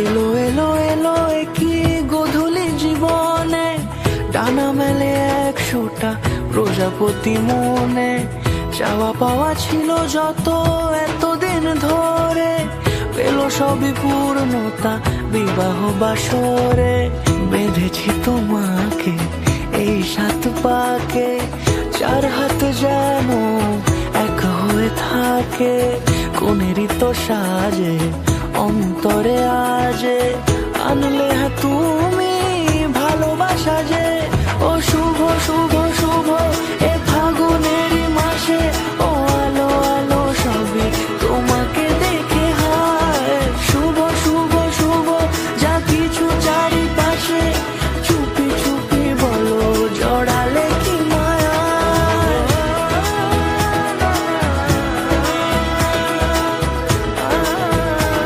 এলো এলো এলো কি গোধূলি জীবনে, ডানা মেলে 100টা প্রজাপতি মনে। চাওয়া পাওয়া ছিল যত এতদিন ধরে, পেল সবই পূর্ণতা বিবাহ বাসরে। বেঁধেছি তোমাকে এই 7 পাকে, 4 হাত যেন এক হয়ে থাকে। কোনেরই তো সাজে অন্তরে আজে, আনলে তুমি ভালোবাসা যে। ও শুভ শুভ